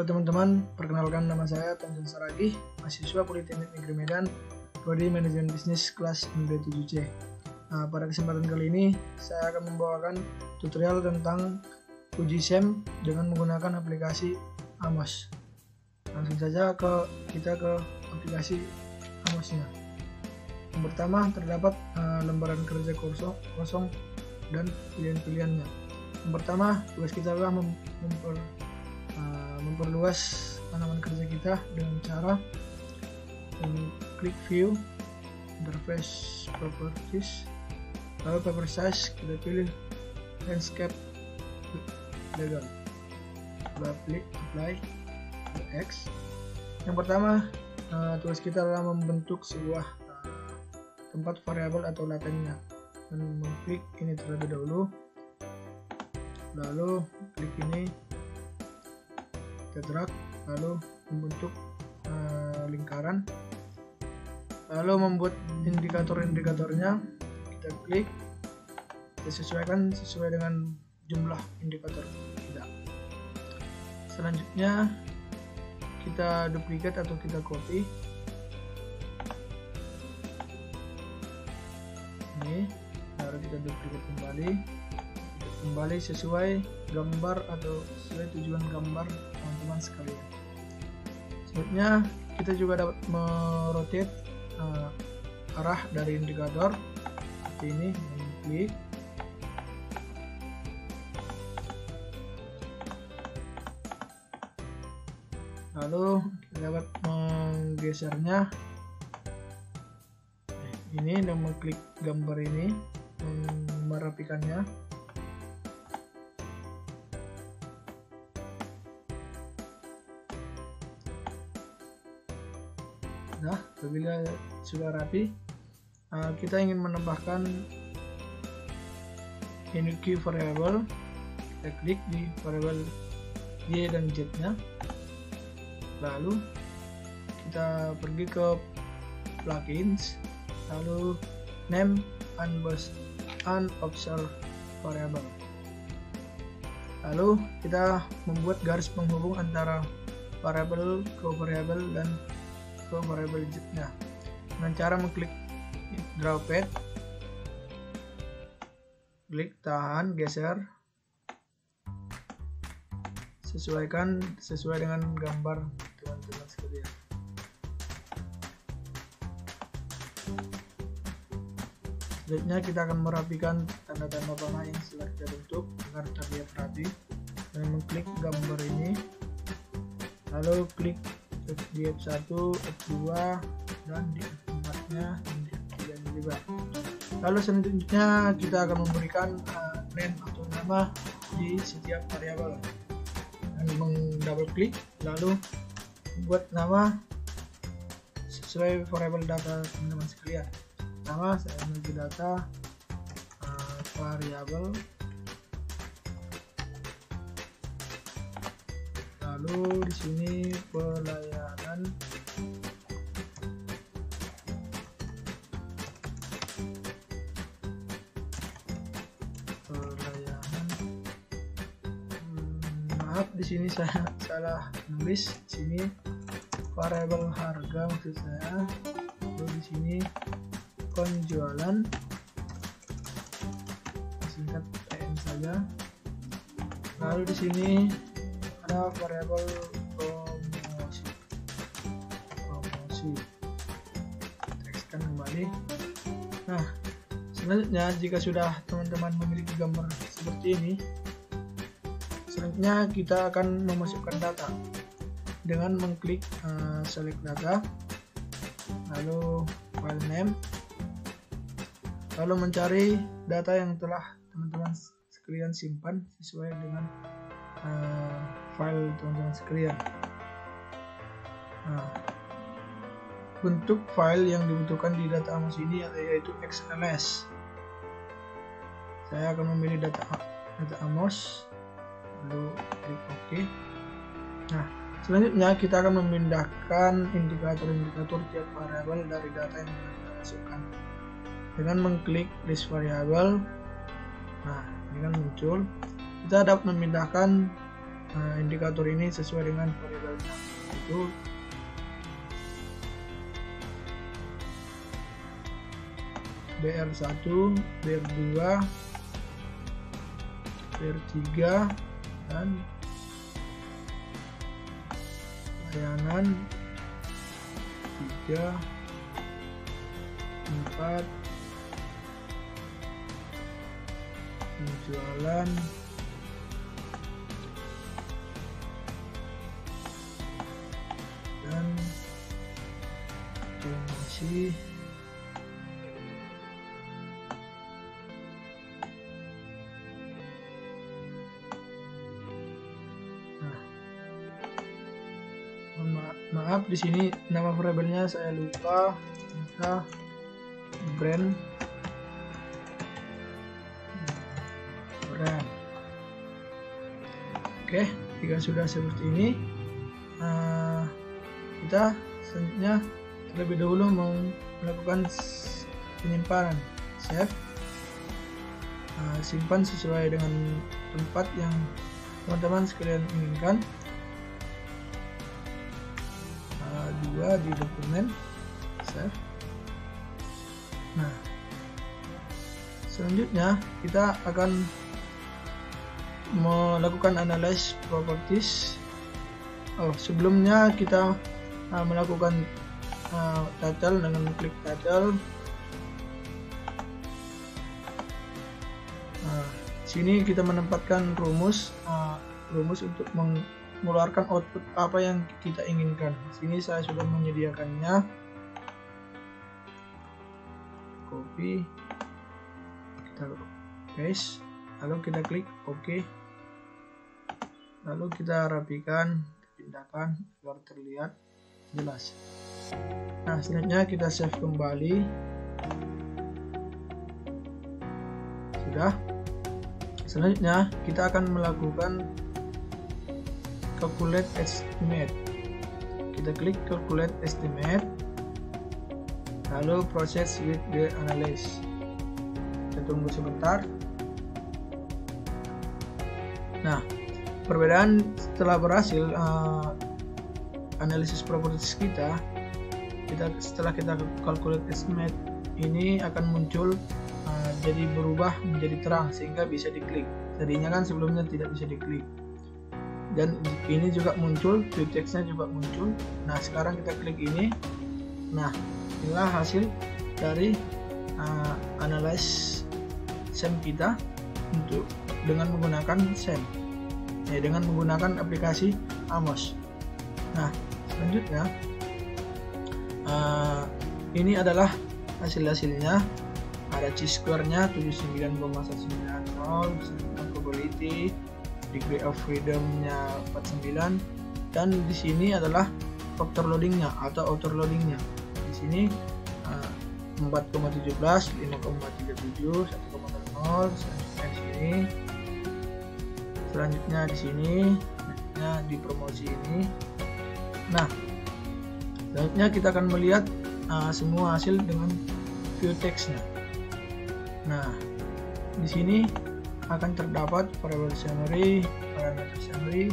Halo teman-teman, perkenalkan nama saya Tomson Saragih, mahasiswa Politeknik Negeri Medan, Prodi Manajemen Bisnis kelas MD7C. Pada kesempatan kali ini, saya akan membawakan tutorial tentang uji SEM dengan menggunakan aplikasi Amos. Langsung saja kita ke aplikasi Amosnya. Yang pertama, terdapat lembaran kerja kosong dan pilihan-pilihannya. Yang pertama, tugas kita adalah memperluas halaman kerja kita dengan cara klik view, interface properties, lalu paper size kita pilih landscape legal, klik apply X. Yang pertama, tugas kita adalah membentuk sebuah tempat variabel atau latennya, dan mengklik ini terlebih dahulu, lalu klik ini, kita drag, lalu membentuk lingkaran, lalu membuat indikator-indikatornya, kita klik, kita sesuaikan sesuai dengan jumlah indikator kita. Selanjutnya kita duplikat atau kita copy ini, lalu kita duplikat kembali sesuai gambar atau sesuai tujuan gambar teman-teman sekalian. Selanjutnya kita juga dapat merotate arah dari indikator seperti ini, klik, lalu kita dapat menggesernya ini dan mengklik gambar ini, merapikannya. Nah, apabila sudah rapi, kita ingin menambahkan unique variable, kita klik di variable Y dan Z nya, lalu kita pergi ke plugins, lalu name unobserved variable, lalu kita membuat garis penghubung antara variabel ke variabel dan ke variabel Z-nya dengan cara mengklik draw pad, klik tahan, geser, sesuaikan sesuai dengan gambar teman-teman sekalian. Selanjutnya kita akan merapikan tanda-tanda panah yang telah kita bentuk agar terlihat rapi dengan mengklik gambar ini, lalu klik di F1, F2, dan di F4 nya dan juga. Lalu selanjutnya kita akan memberikan name atau nama di setiap variabel dan double klik, lalu buat nama sesuai variabel data teman-teman sekalian. Pertama saya ambil data variabel, lalu di sini pelayanan, maaf di sini saya salah nulis, di sini variabel harga maksud saya, lalu di sini penjualan, singkat PM saja, lalu di sini ada variabel promosi, tekskan kembali. Nah, selanjutnya jika sudah teman-teman memiliki gambar seperti ini, selanjutnya kita akan memasukkan data dengan mengklik select data, lalu file name, lalu mencari data yang telah teman-teman sekalian simpan sesuai dengan file teman-teman sekalian. Nah, bentuk file yang dibutuhkan di data Amos ini yaitu XLS. Saya akan memilih data Amos, lalu klik OK. Nah, selanjutnya kita akan memindahkan indikator-indikator tiap variabel dari data yang kita masukkan dengan mengklik list variable. Nah, ini kan muncul, kita dapat memindahkan indikator ini sesuai dengan variabelnya, itu BR1, BR2, BR3, dan layanan 3, 4, penjualan, dan promosi, maaf di sini nama variabelnya saya lupa, kita brand. Oke, jika sudah seperti ini, kita selanjutnya terlebih dahulu mau melakukan penyimpanan. Save, simpan sesuai dengan tempat yang teman-teman sekalian inginkan. 2 di dokumen, save. Nah, selanjutnya kita akan melakukan analyze properties. Sebelumnya kita melakukan title dengan klik title. Sini kita menempatkan rumus untuk mengeluarkan output apa yang kita inginkan. Sini saya sudah menyediakannya. Copy, kita paste, lalu kita klik OK, lalu kita rapikan, pindahkan agar terlihat jelas. Nah, selanjutnya kita save kembali. Sudah. Selanjutnya kita akan melakukan calculate estimate. Kita klik calculate estimate, lalu process with the analysis. Kita tunggu sebentar. Nah, perbedaan setelah berhasil analisis properties kita setelah kita calculate estimate, ini akan muncul jadi berubah menjadi terang sehingga bisa diklik. Tadinya kan sebelumnya tidak bisa diklik. Dan ini juga muncul, view text-nya juga muncul. Nah, sekarang kita klik ini. Nah, inilah hasil dari analyze SEM kita dengan menggunakan SEM, dengan menggunakan aplikasi Amos. Nah, selanjutnya ini adalah hasil-hasilnya. Ada chi-square-nya 79,190, probability, degree of freedom-nya 49, dan di sini adalah faktor loading-nya atau outer loading-nya. Di sini 4,17, 5,37, 1,00, selanjutnya di sini, selanjutnya di promosi ini. Nah, selanjutnya kita akan melihat semua hasil dengan view text-nya. Nah, di sini akan terdapat variable summary, parameter summary,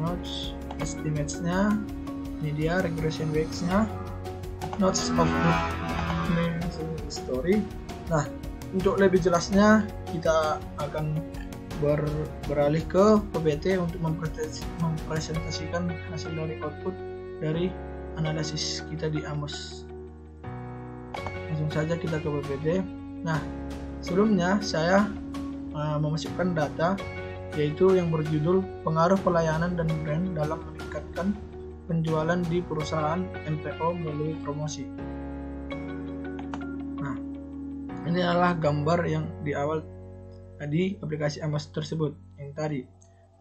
notes, estimates-nya, ini dia regression weights-nya, notes of the story. Nah, untuk lebih jelasnya kita akan beralih ke PPT untuk mempresentasikan hasil dari output dari analisis kita di Amos. Langsung saja kita ke PPT. Nah, sebelumnya saya memasukkan data yaitu yang berjudul pengaruh pelayanan dan brand dalam meningkatkan penjualan di perusahaan MPO melalui promosi. Nah, ini adalah gambar yang di awal di aplikasi Amos tersebut yang tadi.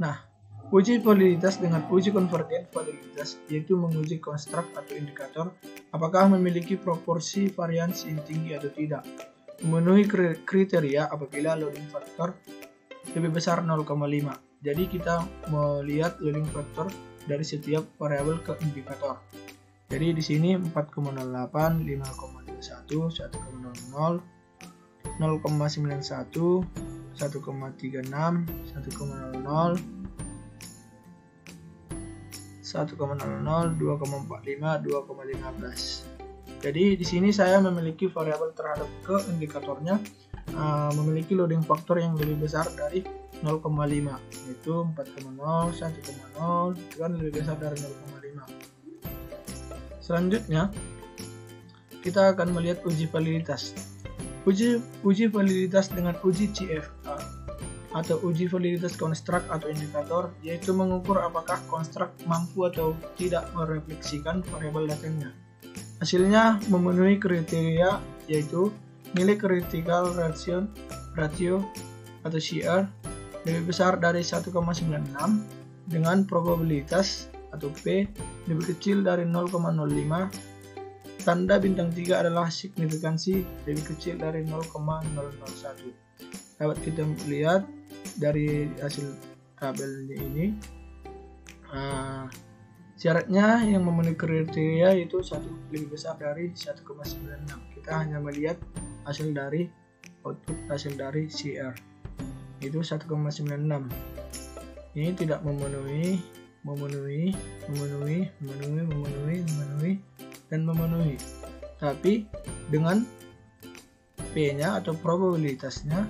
Nah, uji validitas dengan uji konvergen validitas yaitu menguji konstruk atau indikator apakah memiliki proporsi variansi yang tinggi atau tidak. Memenuhi kriteria apabila loading factor lebih besar 0,5. Jadi kita melihat loading factor dari setiap variabel ke indikator. Jadi di sini 4,08, 5,21, 1,00, 0,91, 1,36, 1,00, 1,00, 2,45, 2,15. Jadi di sini saya memiliki variabel terhadap ke indikatornya memiliki loading faktor yang lebih besar dari 0,5, yaitu 4,0, 1,0, itu kan lebih besar dari 0,5. Selanjutnya kita akan melihat uji validitas. Uji validitas dengan uji CFA atau uji validitas konstruk atau indikator, yaitu mengukur apakah konstruk mampu atau tidak merefleksikan variabel datanya. Hasilnya memenuhi kriteria, yaitu nilai critical ratio atau CR lebih besar dari 1,96 dengan probabilitas atau P lebih kecil dari 0,05. Tanda bintang 3 adalah signifikansi lebih kecil dari 0,001. Dapat kita lihat dari hasil tabelnya ini, syaratnya yang memenuhi kriteria itu lebih besar dari 1,96. Kita hanya melihat hasil dari output hasil dari CR itu 1,96. Ini tidak memenuhi, dan memenuhi. Tapi dengan P-nya atau probabilitasnya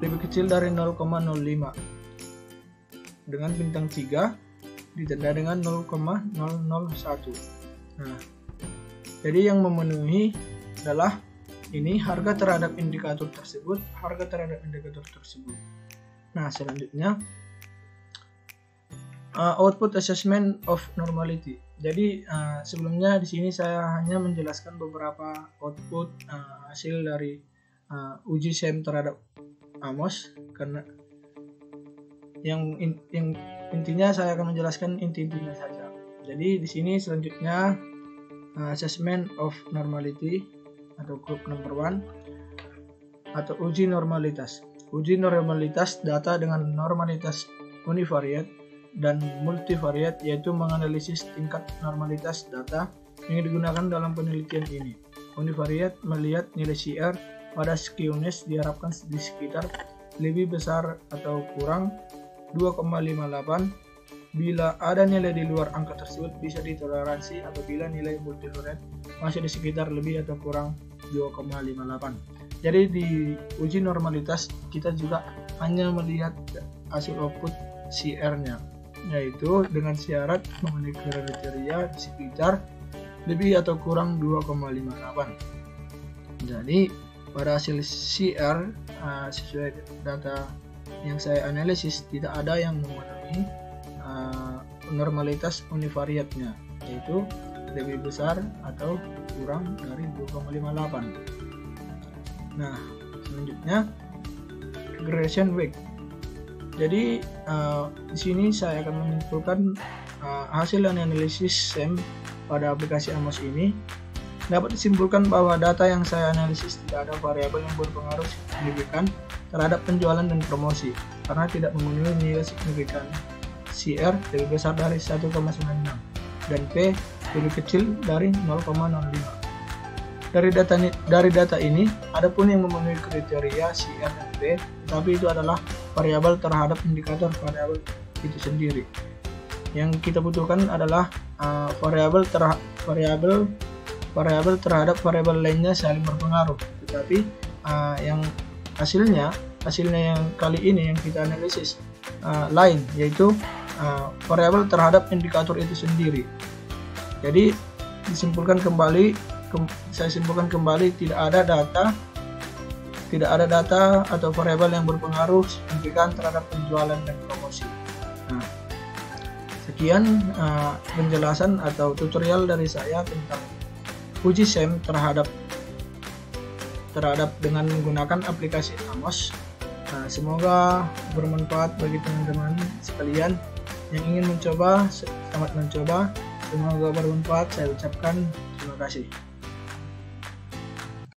lebih kecil dari 0,05 dengan bintang 3 ditanda dengan 0,001. Nah, jadi yang memenuhi adalah ini harga terhadap indikator tersebut, Nah, selanjutnya output assessment of normality. Jadi sebelumnya di sini saya hanya menjelaskan beberapa output hasil dari uji SEM terhadap Amos, karena yang intinya saya akan menjelaskan intinya saja. Jadi di sini selanjutnya assessment of normality atau group number 1 atau uji normalitas. Uji normalitas data dengan normalitas univariat dan multivariat, yaitu menganalisis tingkat normalitas data yang digunakan dalam penelitian ini. Univariat melihat nilai CR pada skewness diharapkan di sekitar lebih besar atau kurang 2,58. Bila ada nilai di luar angka tersebut bisa ditoleransi apabila nilai multivariat masih di sekitar lebih atau kurang 2,58. Jadi di uji normalitas kita juga hanya melihat hasil output CR-nya, yaitu dengan syarat memenuhi kriteria di sekitar lebih atau kurang 2,58. Jadi pada hasil CR sesuai data yang saya analisis tidak ada yang memenuhi normalitas univariatnya, yaitu lebih besar atau kurang dari 2,58. Nah, selanjutnya regression weight. Jadi di sini saya akan menyimpulkan hasil analisis SEM pada aplikasi Amos ini. Dapat disimpulkan bahwa data yang saya analisis tidak ada variabel yang berpengaruh signifikan terhadap penjualan dan promosi karena tidak memenuhi nilai signifikan CR lebih besar dari 1,96 dan P lebih kecil dari 0,05. Dari data ini, adapun yang memenuhi kriteria CR dan P, tetapi itu adalah variabel terhadap indikator variabel itu sendiri. Yang kita butuhkan adalah variabel terhadap variabel lainnya saling berpengaruh. Tetapi yang hasilnya yang kali ini yang kita analisis lain, yaitu variabel terhadap indikator itu sendiri. Jadi saya simpulkan kembali tidak ada data atau variabel yang berpengaruh signifikan terhadap penjualan dan promosi. Nah, sekian penjelasan atau tutorial dari saya tentang uji SEM terhadap dengan menggunakan aplikasi Amos. Semoga bermanfaat bagi teman-teman sekalian yang ingin mencoba. Selamat mencoba, semoga bermanfaat. Saya ucapkan terima kasih.